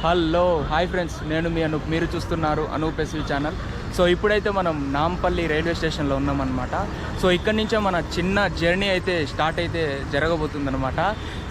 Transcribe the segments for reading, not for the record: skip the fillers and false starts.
Hello hi friends, నేను మీ అనూప్. మీరు చూస్తున్నారు అనూప్ఎస్వి ఛానల్. సో ఇప్పుడైతే మనం నాంపల్లి రైల్వే స్టేషన్లో ఉన్నామన్నమాట. సో ఇక్కడి నుంచే మన చిన్న జర్నీ అయితే స్టార్ట్ అయితే జరగబోతుందన్నమాట.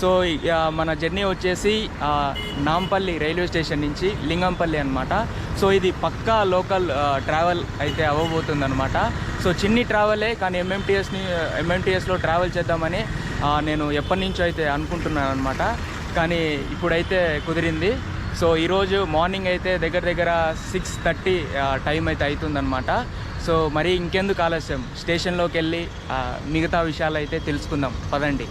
సో మన జర్నీ వచ్చేసి నాంపల్లి రైల్వే స్టేషన్ నుంచి లింగంపల్లి అనమాట. సో ఇది పక్కా లోకల్ ట్రావెల్ అయితే అవ్వబోతుందన్నమాట. సో చిన్ని ట్రావెలే, కానీ ఎంఎంటీఎస్లో ట్రావెల్ చేద్దామని నేను ఎప్పటి నుంచో అయితే అనుకుంటున్నాను అనమాట. కానీ ఇప్పుడైతే కుదిరింది. సో ఈరోజు మార్నింగ్ అయితే దగ్గర 6:30 టైం అయితే అవుతుందన్నమాట. సో మరి ఇంకెందుకు ఆలస్యం, స్టేషన్లోకి వెళ్ళి మిగతా విషయాలు అయితే తెలుసుకుందాం, పదండి.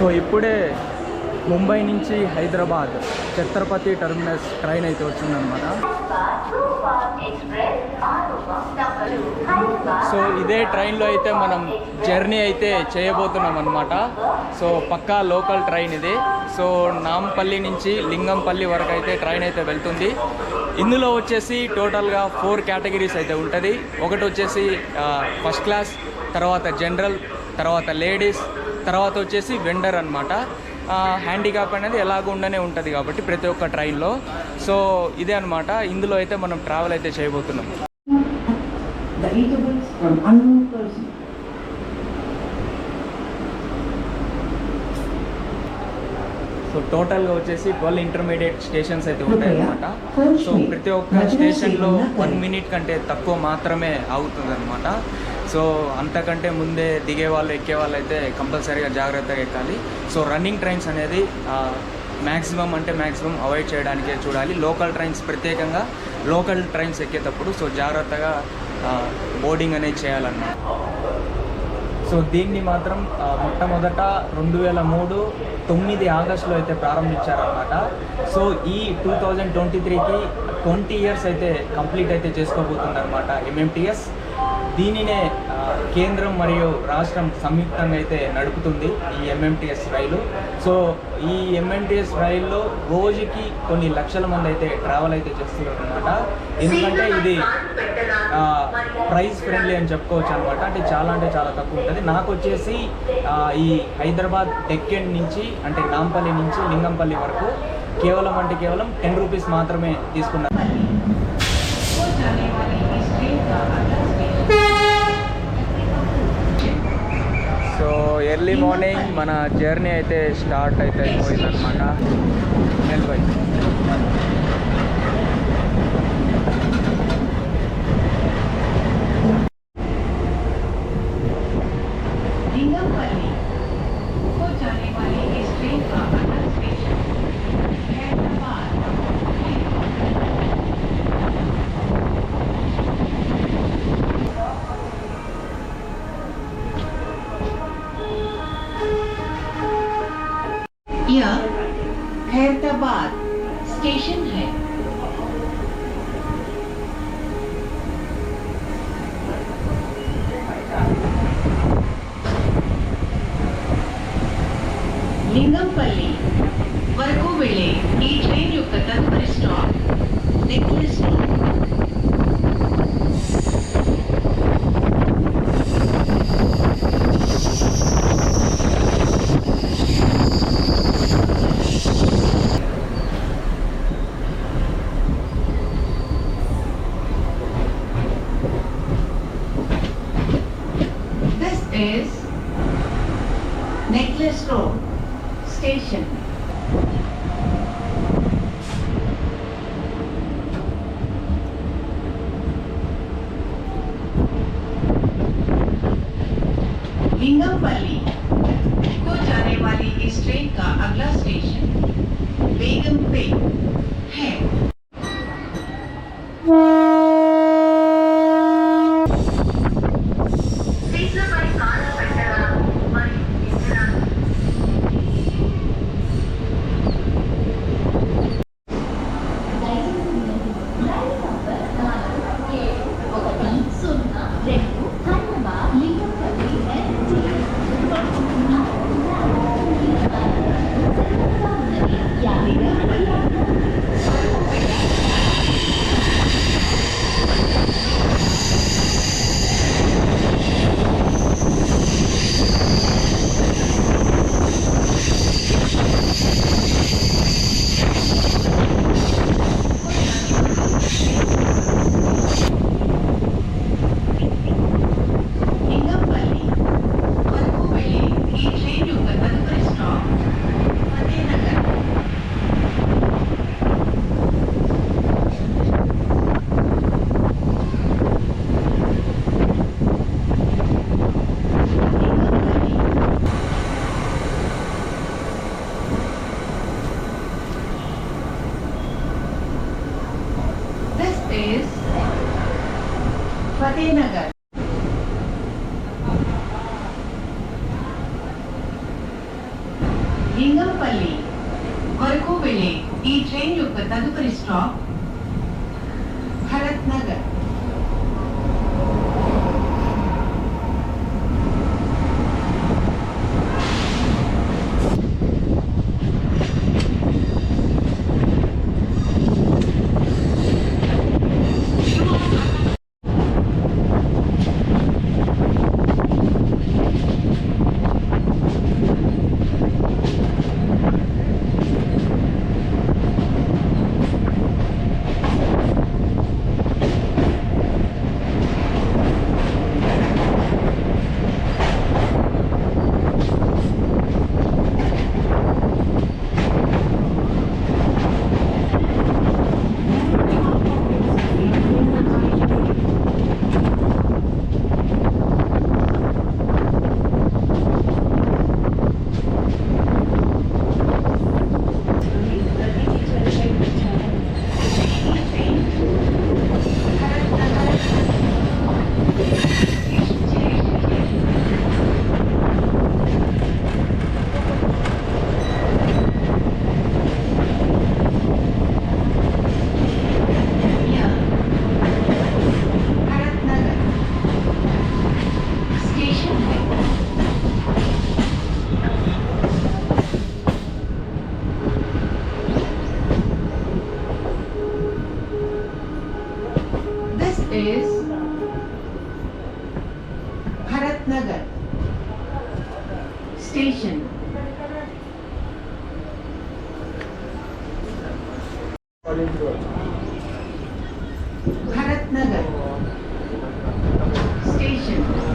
సో ఇప్పుడే ముంబై నుంచి హైదరాబాద్ ఛత్రపతి టర్మినస్ ట్రైన్ అయితే వచ్చిందనమాట. సో ఇదే ట్రైన్లో అయితే మనం జర్నీ అయితే చేయబోతున్నాం అనమాట. సో పక్కా లోకల్ ట్రైన్ ఇది. సో నాంపల్లి నుంచి లింగంపల్లి వరకు అయితే ట్రైన్ అయితే వెళ్తుంది. ఇందులో వచ్చేసి టోటల్గా 4 కేటగిరీస్ అయితే ఉంటుంది. ఒకటి వచ్చేసి ఫస్ట్ క్లాస్, తర్వాత జనరల్, తర్వాత లేడీస్, తర్వాత వచ్చేసి వెండర్ అనమాట. హ్యాండిక్యాప్ అనేది ఎలాగ ఉండనే ఉంటుంది కాబట్టి ప్రతి ఒక్క ట్రైన్లో. సో ఇదే అనమాట, ఇందులో అయితే మనం ట్రావెల్ అయితే చేయబోతున్నాం. సో టోటల్గా వచ్చేసి 12 ఇంటర్మీడియట్ స్టేషన్స్ అయితే ఉంటాయి అనమాట. సో ప్రతి ఒక్క స్టేషన్లో 1 మినిట్ కంటే తక్కువ మాత్రమే ఆగుతుంది అనమాట. సో అంతకంటే ముందే దిగే వాళ్ళు ఎక్కే వాళ్ళు అయితే కంపల్సరీగా జాగ్రత్తగా ఎక్కాలి. సో రన్నింగ్ ట్రైన్స్ అనేది మ్యాక్సిమం అవాయిడ్ చేయడానికే చూడాలి. లోకల్ ట్రైన్స్, ప్రత్యేకంగా లోకల్ ట్రైన్స్ ఎక్కేటప్పుడు సో జాగ్రత్తగా బోర్డింగ్ అనేది చేయాలన్నమాట. సో దీన్ని మాత్రం మొట్టమొదట 2003 9 ఆగస్టులో అయితే ప్రారంభించారన్నమాట. సో ఈ 2023కి 20 ఇయర్స్ అయితే కంప్లీట్ అయితే చేసుకోబోతుంది అనమాట ఎంఎంటీఎస్. దీనినే కేంద్రం మరియు రాష్ట్రం సంయుక్తంగా అయితే నడుపుతుంది ఈ ఎంఎంటీఎస్ రైలు. సో ఈ ఎంఎంటీఎస్ రైల్లో రోజుకి కొన్ని లక్షల మంది అయితే ట్రావెల్ అయితే చేస్తున్నారు అనమాట. ఎందుకంటే ఇది ప్రైస్ ఫ్రెండ్లీ అని చెప్పుకోవచ్చు అనమాట. అంటే చాలా తక్కువ ఉంటుంది. నాకు వచ్చేసి ఈ హైదరాబాద్ డెక్కన్ నుంచి, అంటే నాంపల్లి నుంచి లింగంపల్లి వరకు కేవలం 10 రూపీస్ మాత్రమే తీసుకున్నారు. సో ఎర్లీ మార్నింగ్ మన జర్నీ అయితే స్టార్ట్ అయితే అయిపోయిందనమాట. यह हैदराबाद स्टेशन है. లింగంపల్లి వరకు వెళ్ళే ఈ ట్రైన్ యొక్క తదుపరి stop Necklace Road. Is Necklace Road Station. Lingampally को जाने वाली इस ट्रेन का अगला स्टेशन बेगमपेट है. फतेहनगर లింగంపల్లి వరకు వెళ్ళే ఈ ట్రైన్ యొక్క తదుపరి stop Bharat Nagar. Is Bharat Nagar station. Bharat Nagar station.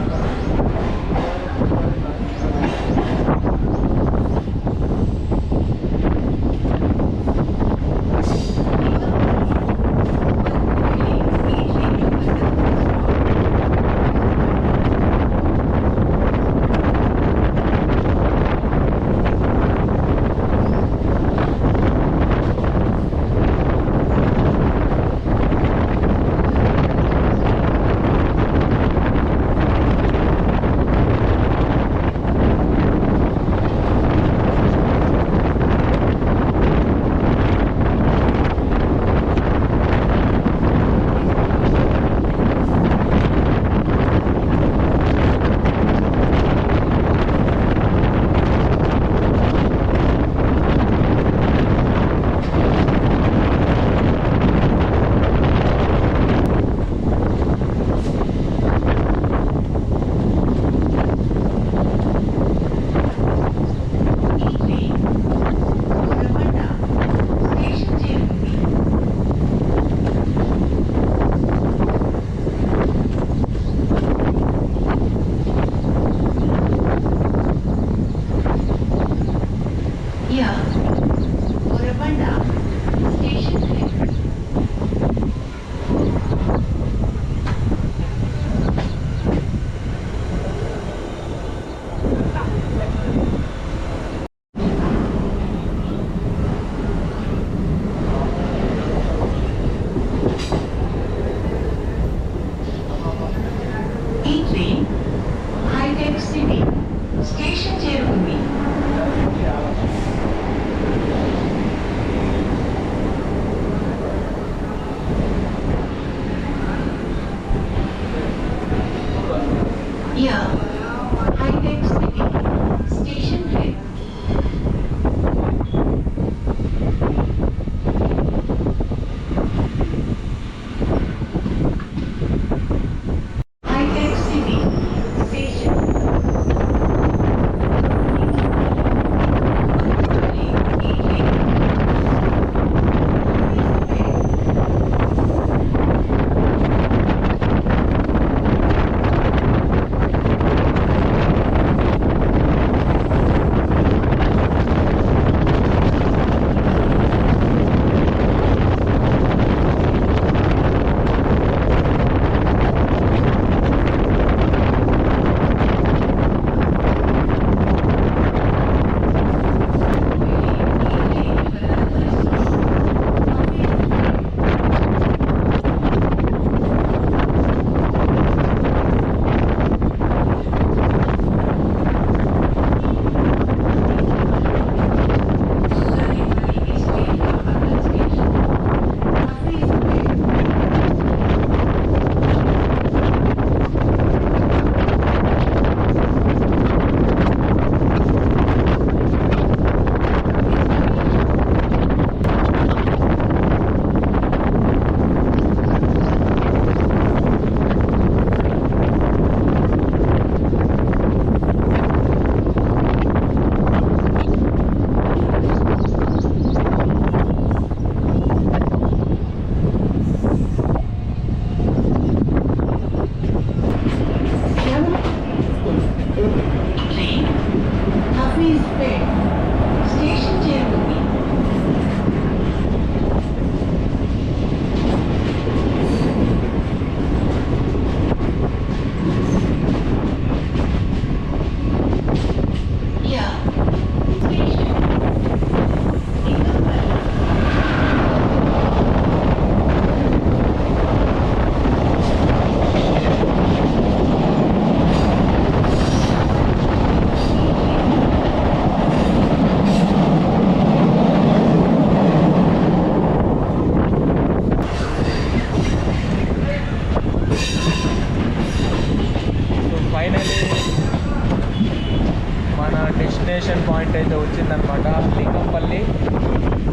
Destination point అయితే వచ్చిందనమాట, లింగంపల్లి.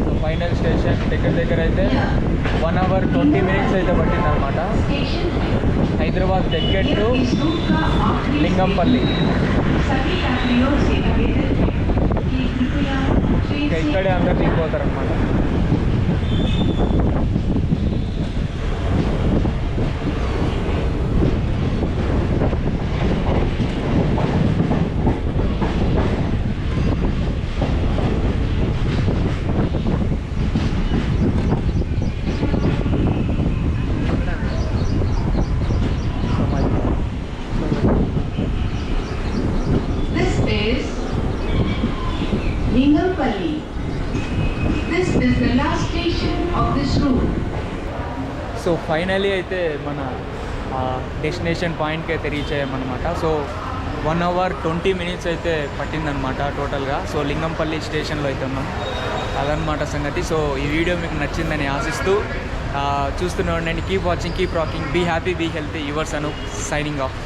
సో ఫైనల్ స్టేషన్ దగ్గర అయితే 1 hour 20 minutes అయితే పట్టిందనమాట. स्टेशन है। హైదరాబాద్ డెక్కన్ టు यह इस रूट का आखिरी లింగంపల్లి. सभी यात्रियों से निवेदन है कि कृपया ट्रेन ఇంకా से ఇక్కడే అందరు దిగిపోతారనమాట. This is Lingampalli. This is the last station of this route. So finally అయితే మన డెస్టినేషన్ పాయింట్కి అయితే రీచ్ అయ్యామన్నమాట. సో 1 hour 20 minutes అయితే పట్టిందనమాట టోటల్గా. సో లింగంపల్లి స్టేషన్లో అయితే ఉన్నాం, అదనమాట సంగతి. సో ఈ వీడియో మీకు నచ్చిందని ఆశిస్తూ చూస్తూనే ఉండండి. Keep watching, keep rocking, be happy, be healthy. Yours Anoop signing of.